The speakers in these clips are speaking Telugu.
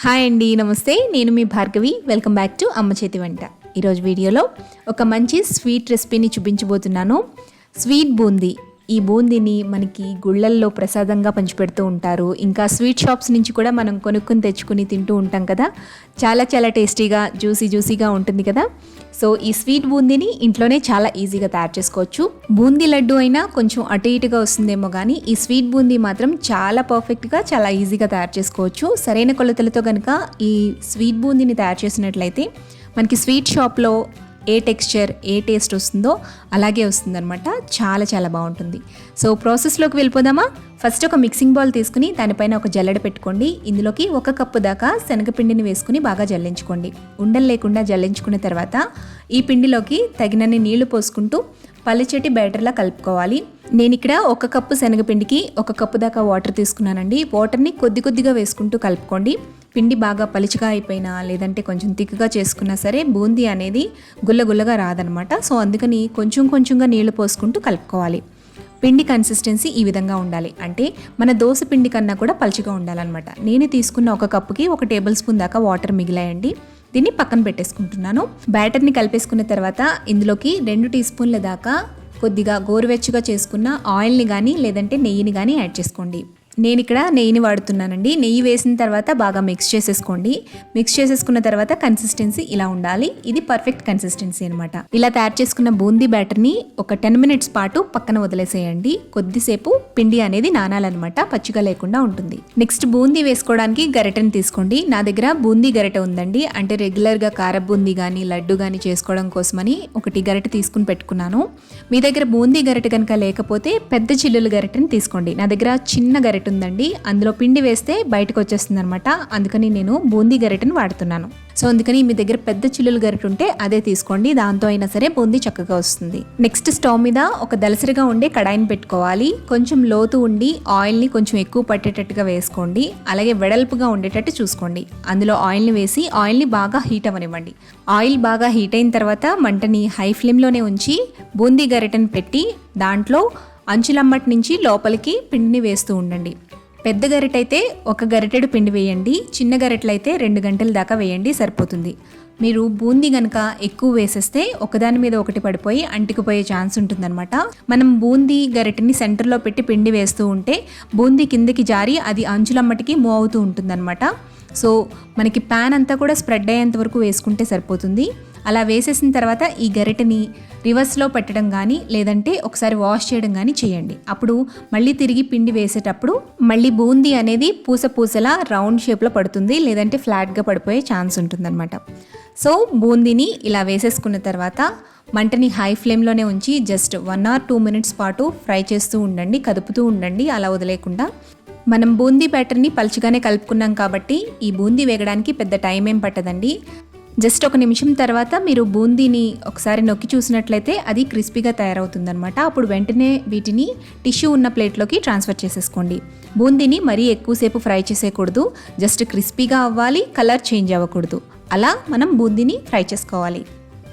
హాయ్ అండి, నమస్తే. నేను మీ భార్గవి. వెల్కమ్ బ్యాక్ టు అమ్మ చేతి వంట. ఈరోజు వీడియోలో ఒక మంచి స్వీట్ రెసిపీని చూపించబోతున్నాను. స్వీట్ బూందీ. ఈ బూందీని మనకి గుళ్ళల్లో ప్రసాదంగా పంచిపెడుతూ ఉంటారు. ఇంకా స్వీట్ షాప్స్ నుంచి కూడా మనం కొనుక్కొని తెచ్చుకుని తింటూ ఉంటాం కదా. చాలా టేస్టీగా జ్యూసీగా ఉంటుంది కదా. సో ఈ స్వీట్ బూందీని ఇంట్లోనే చాలా ఈజీగా తయారు చేసుకోవచ్చు. బూందీ లడ్డు అయినా కొంచెం అటు ఇటుగా వస్తుందేమో కానీ ఈ స్వీట్ బూందీ మాత్రం చాలా పర్ఫెక్ట్గా చాలా ఈజీగా తయారు చేసుకోవచ్చు. సరైన కొలతలతో కనుక ఈ స్వీట్ బూందీని తయారు చేసినట్లయితే మనకి స్వీట్ షాప్లో ఏ టెక్స్చర్ ఏ టేస్ట్ వస్తుందో అలాగే వస్తుందన్నమాట. చాలా బాగుంటుంది. సో ప్రాసెస్లోకి వెళ్ళిపోదామా. ఫస్ట్ ఒక మిక్సింగ్ బౌల్ తీసుకుని దానిపైన ఒక జల్లెడ పెట్టుకోండి. ఇందులోకి 1 కప్పు దాకా శనగపిండిని వేసుకుని బాగా జల్లించుకోండి. ఉండలు లేకుండా జల్లించుకున్న తర్వాత ఈ పిండిలోకి తగినన్ని నీళ్లు పోసుకుంటూ పల్లిచెట్టి బ్యాటర్లా కలుపుకోవాలి. నేను ఇక్కడ 1 కప్పు శనగపిండికి 1 కప్పు దాకా వాటర్ తీసుకున్నానండి. వాటర్ని కొద్దిగా వేసుకుంటూ కలుపుకోండి. పిండి బాగా పలుచగా అయిపోయినా లేదంటే కొంచెం తిక్కుగా చేసుకున్నా సరే బూందీ అనేది గుల్లగా రాదనమాట. సో అందుకని కొంచెంగా నీళ్లు పోసుకుంటూ కలుపుకోవాలి. పిండి కన్సిస్టెన్సీ ఈ విధంగా ఉండాలి. అంటే మన దోశ పిండి కన్నా కూడా పలుచగా ఉండాలన్నమాట. నేను తీసుకున్న 1 కప్పుకి 1 టేబుల్ స్పూన్ దాకా వాటర్ మిగిలాయండి. దీన్ని పక్కన పెట్టేసుకుంటున్నాను. బ్యాటర్ని కలిపేసుకున్న తర్వాత ఇందులోకి 2 టీ స్పూన్ల దాకా కొద్దిగా గోరువెచ్చగా చేసుకున్న ఆయిల్ని కానీ లేదంటే నెయ్యిని కానీ యాడ్ చేసుకోండి. నేను ఇక్కడ నెయ్యిని వాడుతున్నానండి. నెయ్యి వేసిన తర్వాత బాగా మిక్స్ చేసేసుకున్న తర్వాత కన్సిస్టెన్సీ ఇలా ఉండాలి. ఇది పర్ఫెక్ట్ కన్సిస్టెన్సీ అనమాట. ఇలా తయారు చేసుకున్న బూందీ బ్యాటర్ని ఒక 10 మినిట్స్ పాటు పక్కన వదిలేసేయండి. కొద్దిసేపు పిండి అనేది నానాలన్నమాట, పచ్చిగా లేకుండా ఉంటుంది. నెక్స్ట్ బూందీ వేసుకోవడానికి గరిటెని తీసుకోండి. నా దగ్గర బూందీ గరిటె ఉందండి. అంటే రెగ్యులర్గా కార బూందీ కానీ లడ్డు కానీ చేసుకోవడం కోసమని 1 గరిటె తీసుకుని పెట్టుకున్నాను. మీ దగ్గర బూందీ గరిటె కనుక లేకపోతే పెద్ద చిల్లుల గరిటెని తీసుకోండి. నా దగ్గర చిన్న గరిటె ఉందండి. అందులో పిండి వేస్తే బయటకు వచ్చేస్తుంది అనమాట. అందుకని నేను బూందీ గరిటెని వాడుతున్నాను. సో అందుకని మీ దగ్గర పెద్ద చిల్లుల గరిటె ఉంటే అదే తీసుకోండి. దాంతో అయినా సరే బూందీ చక్కగా వస్తుంది. నెక్స్ట్ స్టవ్ మీద ఒక దలసరిగా ఉండే కడాయిని పెట్టుకోవాలి. కొంచెం లోతు ఉండి ఆయిల్ని కొంచెం ఎక్కువ పట్టేటట్టుగా వేసుకోండి. అలాగే వెడల్పుగా ఉండేటట్టు చూసుకోండి. అందులో ఆయిల్ని వేసి ఆయిల్ని బాగా హీట్ అవ్వనివ్వండి. ఆయిల్ బాగా హీట్ అయిన తర్వాత మంటని హై ఫ్లేమ్లోనే ఉంచి బూందీ గరిటెని పెట్టి దాంట్లో అంచులమ్మటి నుంచి లోపలికి పిండిని వేస్తూ ఉండండి. పెద్ద గరిటె అయితే 1 గరిటెడు పిండి వేయండి. చిన్న గరిటెలు అయితే 2 గంటల దాకా వేయండి, సరిపోతుంది. మీరు బూందీ కనుక ఎక్కువ వేసేస్తే ఒకదాని మీద ఒకటి పడిపోయి అంటుకుపోయే ఛాన్స్ ఉంటుందన్నమాట. మనం బూందీ గరిటెని సెంటర్లో పెట్టి పిండి వేస్తూ ఉంటే బూందీ కిందకి జారి అది అంచులమ్మటికి మూవ్ అవుతూ ఉంటుందన్నమాట. సో మనకి ప్యాన్ అంతా కూడా స్ప్రెడ్ అయ్యేంత వరకు వేసుకుంటే సరిపోతుంది. అలా వేసేసిన తర్వాత ఈ గరిటెని రివర్స్లో పెట్టడం కానీ లేదంటే ఒకసారి వాష్ చేయడం కానీ చేయండి. అప్పుడు మళ్ళీ తిరిగి పిండి వేసేటప్పుడు మళ్ళీ బూందీ అనేది పూసలా రౌండ్ షేప్లో పడుతుంది, లేదంటే ఫ్లాట్గా పడిపోయే ఛాన్స్ ఉంటుందన్నమాట. సో బూందీని ఇలా వేసేసుకున్న తర్వాత మంటని హై ఫ్లేమ్లోనే ఉంచి జస్ట్ 1 or 2 మినిట్స్ పాటు ఫ్రై చేస్తూ ఉండండి, కదుపుతూ ఉండండి అలా వదిలేకుండా. మనం బూందీ బ్యాటర్ని పలుచగానే కలుపుకున్నాం కాబట్టి ఈ బూందీ వేగడానికి పెద్ద టైం ఏం పట్టదండి. జస్ట్ 1 నిమిషం తర్వాత మీరు బూందీని ఒకసారి నొక్కి చూసినట్లయితే అది క్రిస్పీగా తయారవుతుందనమాట. అప్పుడు వెంటనే వీటిని టిష్యూ ఉన్న ప్లేట్లోకి ట్రాన్స్ఫర్ చేసేసుకోండి. బూందీని మరీ ఎక్కువసేపు ఫ్రై చేసేయకూడదు. జస్ట్ క్రిస్పీగా అవ్వాలి, కలర్ చేంజ్ అవ్వకూడదు. అలా మనం బూందీని ఫ్రై చేసుకోవాలి.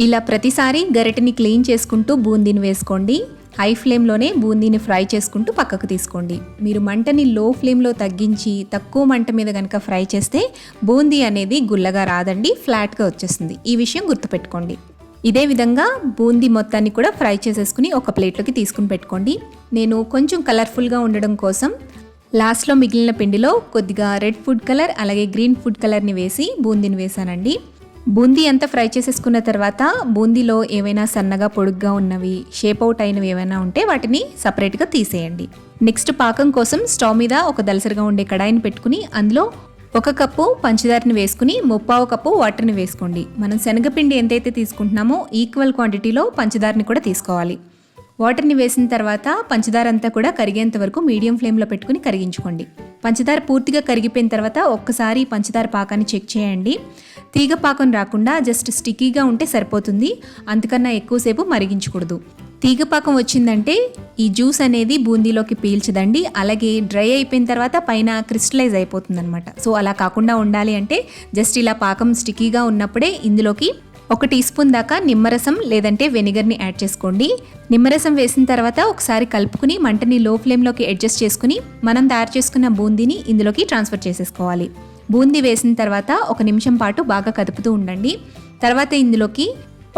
ఇలా ప్రతిసారి గరిటెని క్లీన్ చేసుకుంటూ బూందీని వేసుకోండి. హై ఫ్లేమ్లోనే బూందీని ఫ్రై చేసుకుంటూ పక్కకు తీసుకోండి. మీరు మంటని లో ఫ్లేమ్లో తగ్గించి తక్కువ మంట మీద కనుక ఫ్రై చేస్తే బూందీ అనేది గుల్లగా రాదండి, ఫ్లాట్గా వచ్చేస్తుంది. ఈ విషయం గుర్తుపెట్టుకోండి. ఇదే విధంగా బూందీ మొత్తాన్ని కూడా ఫ్రై చేసేసుకుని ఒక ప్లేట్లోకి తీసుకుని పెట్టుకోండి. నేను కొంచెం కలర్ఫుల్గా ఉండడం కోసం లాస్ట్లో మిగిలిన పిండిలో కొద్దిగా రెడ్ ఫుడ్ కలర్ అలాగే గ్రీన్ ఫుడ్ కలర్ని వేసి బూందీని వేసానండి. బూందీ అంతా ఫ్రై చేసేసుకున్న తర్వాత బూందీలో ఏవైనా సన్నగా పొడుగ్గా ఉన్నవి షేప్ అవుట్ అయినవి ఏమైనా ఉంటే వాటిని సపరేట్గా తీసేయండి. నెక్స్ట్ పాకం కోసం స్టవ్ మీద ఒక దలసరిగా ఉండే కడాయిని పెట్టుకుని అందులో 1 కప్పు పంచదారని వేసుకుని 3/4 కప్పు వాటర్ని వేసుకోండి. మనం శనగపిండి ఎంతైతే తీసుకుంటున్నామో ఈక్వల్ క్వాంటిటీలో పంచదారని కూడా తీసుకోవాలి. వాటర్ని వేసిన తర్వాత పంచదార అంతా కూడా కరిగేంత వరకు మీడియం ఫ్లేమ్లో పెట్టుకుని కరిగించుకోండి. పంచదార పూర్తిగా కరిగిపోయిన తర్వాత ఒక్కసారి పంచదార పాకాన్ని చెక్ చేయండి. తీగ పాకం రాకుండా జస్ట్ స్టిక్కీగా ఉంటే సరిపోతుంది. అంతకన్నా ఎక్కువసేపు మరిగించకూడదు. తీగ పాకం వచ్చిందంటే ఈ జ్యూస్ అనేది బూందీలోకి పీల్చదండి. అలాగే డ్రై అయిపోయిన తర్వాత పైన క్రిస్టలైజ్ అయిపోతుంది అనమాట. సో అలా కాకుండా ఉండాలి అంటే జస్ట్ ఇలా పాకం స్టిక్కీగా ఉన్నప్పుడే ఇందులోకి 1 టీ స్పూన్ దాకా నిమ్మరసం లేదంటే వెనిగర్ని యాడ్ చేసుకోండి. నిమ్మరసం వేసిన తర్వాత ఒకసారి కలుపుకుని మంటని లో ఫ్లేమ్లోకి అడ్జస్ట్ చేసుకుని మనం తయారు చేసుకున్న బూందీని ఇందులోకి ట్రాన్స్ఫర్ చేసేసుకోవాలి. బూందీ వేసిన తర్వాత 1 నిమిషం పాటు బాగా కదుపుతూ ఉండండి. తర్వాత ఇందులోకి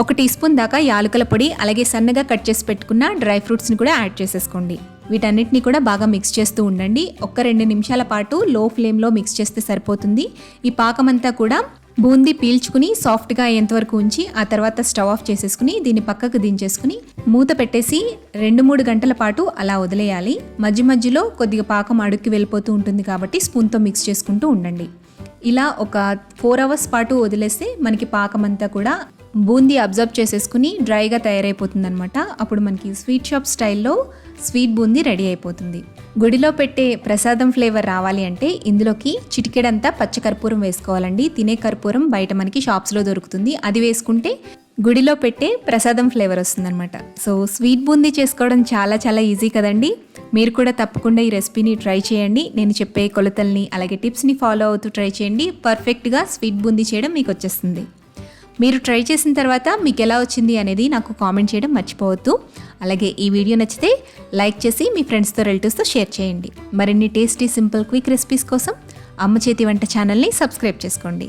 1 టీ స్పూన్ దాకా యాలకుల పొడి, అలాగే సన్నగా కట్ చేసి పెట్టుకున్న డ్రై ఫ్రూట్స్ని కూడా యాడ్ చేసేసుకోండి. వీటన్నిటిని కూడా బాగా మిక్స్ చేస్తూ ఉండండి. 1-2 నిమిషాల పాటు లో ఫ్లేమ్లో మిక్స్ చేస్తే సరిపోతుంది. ఈ పాకమంతా కూడా బూందీ పీల్చుకుని సాఫ్ట్గా అయ్యేంతవరకు ఉంచి ఆ తర్వాత స్టవ్ ఆఫ్ చేసేసుకుని దీన్ని పక్కకు దించేసుకుని మూత పెట్టేసి 2-3 గంటల పాటు అలా వదిలేయాలి. మధ్య మధ్యలో కొద్దిగా పాకం అడుక్కి వెళ్ళిపోతూ ఉంటుంది కాబట్టి స్పూన్తో మిక్స్ చేసుకుంటూ ఉండండి. ఇలా ఒక 4 అవర్స్ పాటు వదిలేస్తే మనకి పాకమంతా కూడా బూందీ అబ్జర్వ్ చేసేసుకుని డ్రైగా తయారైపోతుంది అనమాట. అప్పుడు మనకి స్వీట్ షాప్ స్టైల్లో స్వీట్ బూందీ రెడీ అయిపోతుంది. గుడిలో పెట్టే ప్రసాదం ఫ్లేవర్ రావాలి అంటే ఇందులోకి చిటికెడంతా పచ్చ కర్పూరం వేసుకోవాలండి. తినే కర్పూరం బయట మనకి షాప్స్లో దొరుకుతుంది. అది వేసుకుంటే గుడిలో పెట్టే ప్రసాదం ఫ్లేవర్ వస్తుందన్నమాట. సో స్వీట్ బూందీ చేసుకోవడం చాలా చాలా ఈజీ కదండి. మీరు కూడా తప్పకుండా ఈ రెసిపీని ట్రై చేయండి. నేను చెప్పే కొలతల్ని అలాగే టిప్స్ని ఫాలో అవుతూ ట్రై చేయండి. పర్ఫెక్ట్గా స్వీట్ బూందీ చేయడం మీకు వచ్చేస్తుంది. మీరు ట్రై చేసిన తర్వాత మీకు ఎలా వచ్చింది అనేది నాకు కామెంట్ చేయడం మర్చిపోవద్దు. అలాగే ఈ వీడియో నచ్చితే లైక్ చేసి మీ ఫ్రెండ్స్తో రిలేటివ్స్తో షేర్ చేయండి. మరిన్ని టేస్టీ సింపుల్ క్విక్ రెసిపీస్ కోసం అమ్మ చేతి వంట ఛానల్ని సబ్స్క్రైబ్ చేసుకోండి.